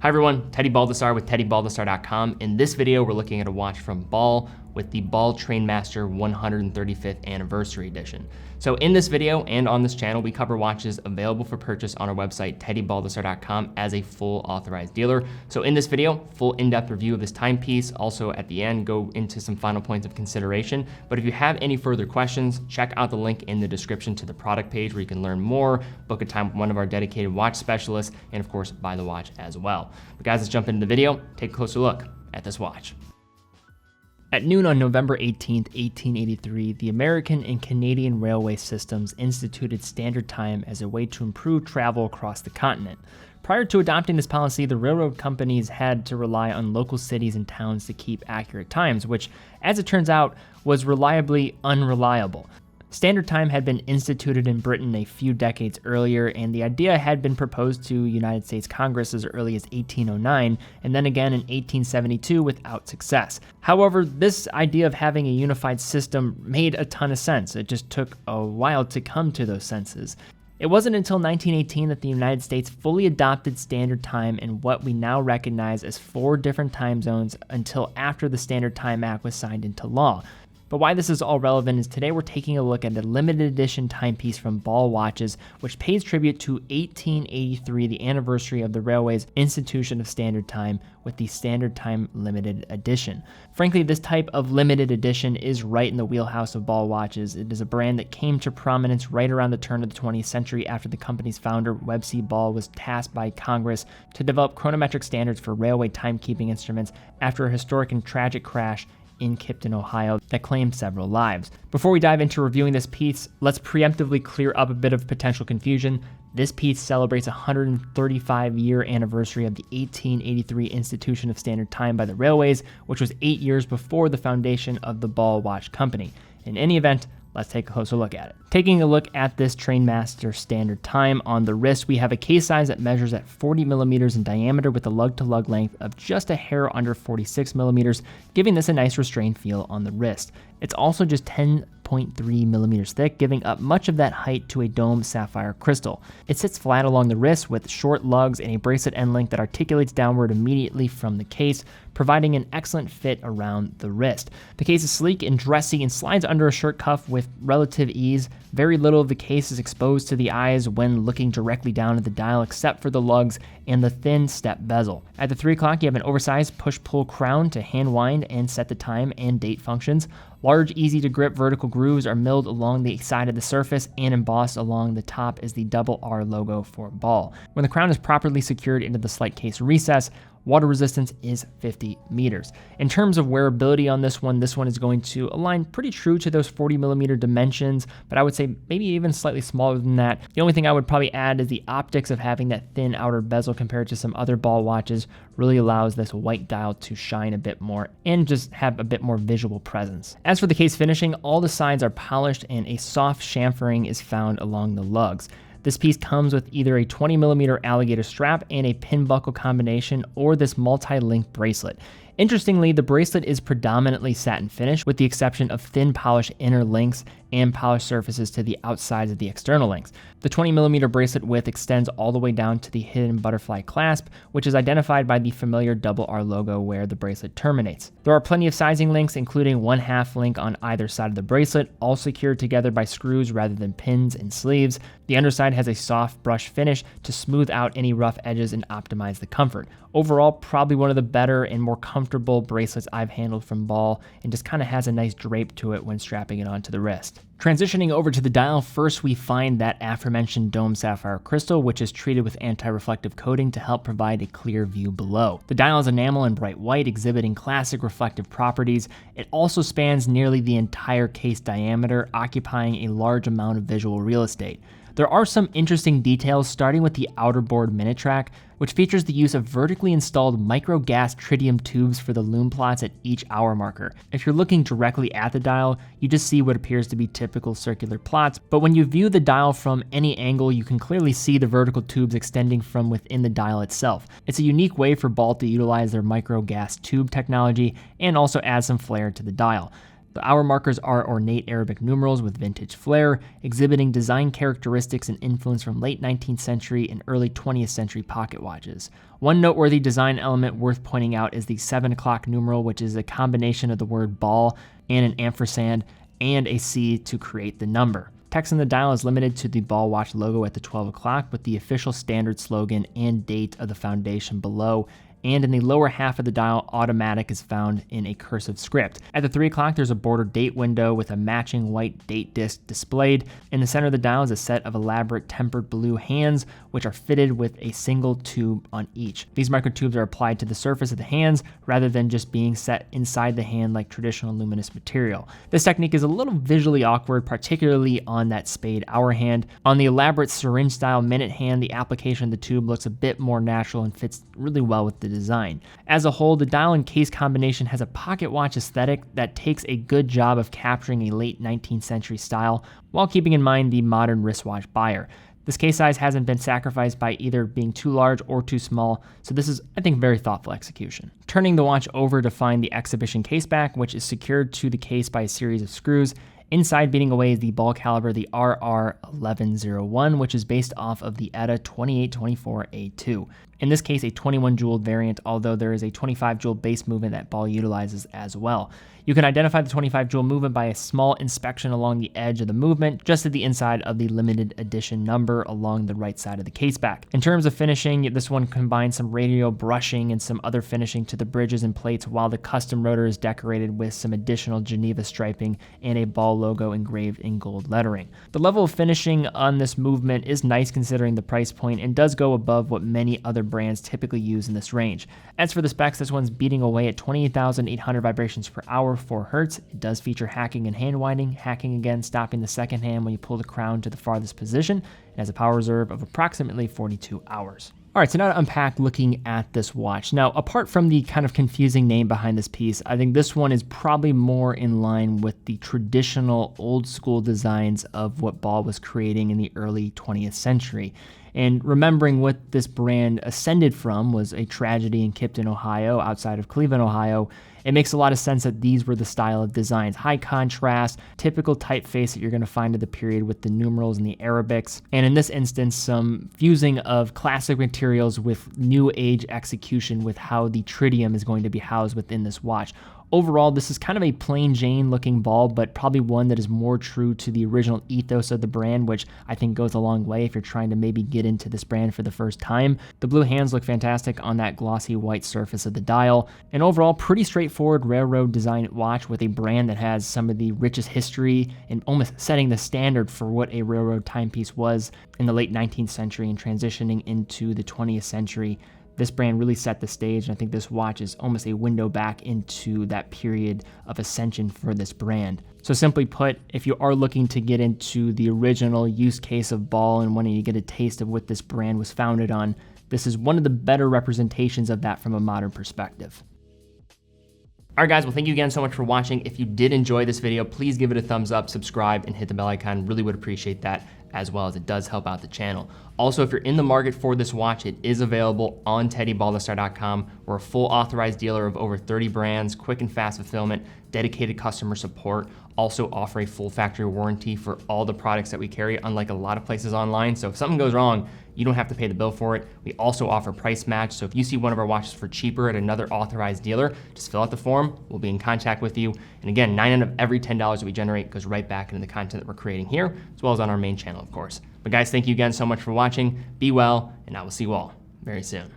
Hi everyone, Teddy Baldassarre with TeddyBaldassarre.com. In this video, we're looking at a watch from Ball with the Ball Trainmaster 135th Anniversary Edition. So in this video and on this channel, we cover watches available for purchase on our website, TeddyBaldassarre.com, as a full authorized dealer. So in this video, full in-depth review of this timepiece. Also at the end, go into some final points of consideration. But if you have any further questions, check out the link in the description to the product page where you can learn more, book a time with one of our dedicated watch specialists, and of course, buy the watch as well. But guys, let's jump into the video, take a closer look at this watch. At noon on November 18th, 1883, the American and Canadian railway systems instituted standard time as a way to improve travel across the continent. Prior to adopting this policy, the railroad companies had to rely on local cities and towns to keep accurate times, which, as it turns out, was reliably unreliable. Standard time had been instituted in Britain a few decades earlier, and the idea had been proposed to United States Congress as early as 1809, and then again in 1872 without success. However, this idea of having a unified system made a ton of sense. It just took a while to come to those senses. It wasn't until 1918 that the United States fully adopted standard time in what we now recognize as 4 different time zones until after the Standard Time Act was signed into law. But why this is all relevant is today we're taking a look at a limited edition timepiece from Ball Watches, which pays tribute to 1883, the anniversary of the railway's institution of standard time, with the Standard Time Limited Edition. Frankly, this type of limited edition is right in the wheelhouse of Ball Watches. It is a brand that came to prominence right around the turn of the 20th century after the company's founder, Webb C. Ball, was tasked by Congress to develop chronometric standards for railway timekeeping instruments after a historic and tragic crash in Kipton, Ohio, that claimed several lives. Before we dive into reviewing this piece, let's preemptively clear up a bit of potential confusion. This piece celebrates a 135-year anniversary of the 1883 institution of standard time by the railways, which was 8 years before the foundation of the Ball Watch Company. In any event, let's take a closer look at it. Taking a look at this Trainmaster standard time, on the wrist we have a case size that measures at 40 millimeters in diameter with a lug-to-lug length of just a hair under 46 millimeters, giving this a nice restrained feel on the wrist. It's also just 10.3 millimeters thick, giving up much of that height to a domed sapphire crystal. It sits flat along the wrist with short lugs and a bracelet end link that articulates downward immediately from the case, providing an excellent fit around the wrist. The case is sleek and dressy and slides under a shirt cuff with relative ease. Very little of the case is exposed to the eyes when looking directly down at the dial, except for the lugs and the thin step bezel. At the 3 o'clock, you have an oversized push-pull crown to hand wind and set the time and date functions. Large, easy-to-grip vertical grooves are milled along the side of the surface, and embossed along the top is the double R logo for Ball. When the crown is properly secured into the slight case recess, water resistance is 50 meters. In terms of wearability on this one is going to align pretty true to those 40 millimeter dimensions, but I would say maybe even slightly smaller than that. The only thing I would probably add is the optics of having that thin outer bezel compared to some other Ball watches really allows this white dial to shine a bit more and just have a bit more visual presence. As for the case finishing, all the sides are polished and a soft chamfering is found along the lugs. This piece comes with either a 20 millimeter alligator strap and a pin buckle combination, or this multi-link bracelet. Interestingly, the bracelet is predominantly satin finish, with the exception of thin polished inner links and polished surfaces to the outsides of the external links. The 20 millimeter bracelet width extends all the way down to the hidden butterfly clasp, which is identified by the familiar double R logo where the bracelet terminates. There are plenty of sizing links, including 1/2 link on either side of the bracelet, all secured together by screws rather than pins and sleeves. The underside has a soft brush finish to smooth out any rough edges and optimize the comfort. Overall, probably one of the better and more comfortable bracelets I've handled from Ball, and just kind of has a nice drape to it when strapping it onto the wrist. Transitioning over to the dial, first we find that aforementioned dome sapphire crystal, which is treated with anti-reflective coating to help provide a clear view below. The dial is enamel and bright white, exhibiting classic reflective properties. It also spans nearly the entire case diameter, occupying a large amount of visual real estate. There are some interesting details, starting with the outer board minute track, which features the use of vertically installed micro-gas tritium tubes for the lume plots at each hour marker. If you're looking directly at the dial, you just see what appears to be typical circular plots, but when you view the dial from any angle, you can clearly see the vertical tubes extending from within the dial itself. It's a unique way for Ball to utilize their micro-gas tube technology and also add some flair to the dial. The hour markers are ornate Arabic numerals with vintage flair, exhibiting design characteristics and influence from late 19th century and early 20th century pocket watches. One noteworthy design element worth pointing out is the 7 o'clock numeral, which is a combination of the word ball and an ampersand and a C to create the number. Text on the dial is limited to the ball watch logo at the 12 o'clock with the official standard slogan and date of the foundation below. And in the lower half of the dial, automatic is found in a cursive script. At the 3 o'clock, there's a bordered date window with a matching white date disc displayed. In the center of the dial is a set of elaborate tempered blue hands, which are fitted with a single tube on each. These microtubes are applied to the surface of the hands rather than just being set inside the hand like traditional luminous material. This technique is a little visually awkward, particularly on that spade hour hand. On the elaborate syringe style minute hand, the application of the tube looks a bit more natural and fits really well with the design. As a whole, the dial and case combination has a pocket watch aesthetic that takes a good job of capturing a late 19th century style while keeping in mind the modern wristwatch buyer. This case size hasn't been sacrificed by either being too large or too small, so this is, I think, very thoughtful execution. Turning the watch over to find the exhibition case back, which is secured to the case by a series of screws. Inside beating away is the ball caliber, the RR1101, which is based off of the ETA 2824A2. In this case, a 21 jeweled variant, although there is a 25 jewel base movement that ball utilizes as well. You can identify the 25 jewel movement by a small inspection along the edge of the movement, just at the inside of the limited edition number along the right side of the case back. In terms of finishing, this one combines some radial brushing and some other finishing to the bridges and plates, while the custom rotor is decorated with some additional Geneva striping and a ball logo engraved in gold lettering. The level of finishing on this movement is nice considering the price point and does go above what many other brands typically use in this range. As for the specs, this one's beating away at 28,800 vibrations per hour, 4 Hz. It does feature hacking and hand winding, hacking again stopping the second hand when you pull the crown to the farthest position. It has a power reserve of approximately 42 hours. All right, so now to unpack looking at this watch. Now, apart from the kind of confusing name behind this piece, I think this one is probably more in line with the traditional old school designs of what Ball was creating in the early 20th century. And remembering what this brand ascended from was a tragedy in Kipton, Ohio, outside of Cleveland, Ohio, it makes a lot of sense that these were the style of designs. High contrast, typical typeface that you're going to find in the period with the numerals and the Arabics. And in this instance, some fusing of classic materials with new age execution with how the tritium is going to be housed within this watch. Overall, this is kind of a plain Jane looking ball, but probably one that is more true to the original ethos of the brand, which I think goes a long way if you're trying to maybe get into this brand for the first time. The blue hands look fantastic on that glossy white surface of the dial. And overall, pretty straightforward railroad design watch with a brand that has some of the richest history and almost setting the standard for what a railroad timepiece was in the late 19th century and transitioning into the 20th century. This brand really set the stage, and I think this watch is almost a window back into that period of ascension for this brand. So simply put, if you are looking to get into the original use case of Ball and wanting to get a taste of what this brand was founded on, this is one of the better representations of that from a modern perspective. All right, guys, well, thank you again so much for watching. If you did enjoy this video, please give it a thumbs up, subscribe, and hit the bell icon. Really would appreciate that, as well as it does help out the channel. Also, if you're in the market for this watch, it is available on Baldassarre.com. We're a full authorized dealer of over 30 brands, quick and fast fulfillment, dedicated customer support, also offer a full factory warranty for all the products that we carry, unlike a lot of places online. So if something goes wrong, you don't have to pay the bill for it. We also offer price match. So if you see one of our watches for cheaper at another authorized dealer, just fill out the form. We'll be in contact with you. And again, 9 out of every $10 that we generate goes right back into the content that we're creating here, as well as on our main channel, of course. But guys, thank you again so much for watching. Be well, and I will see you all very soon.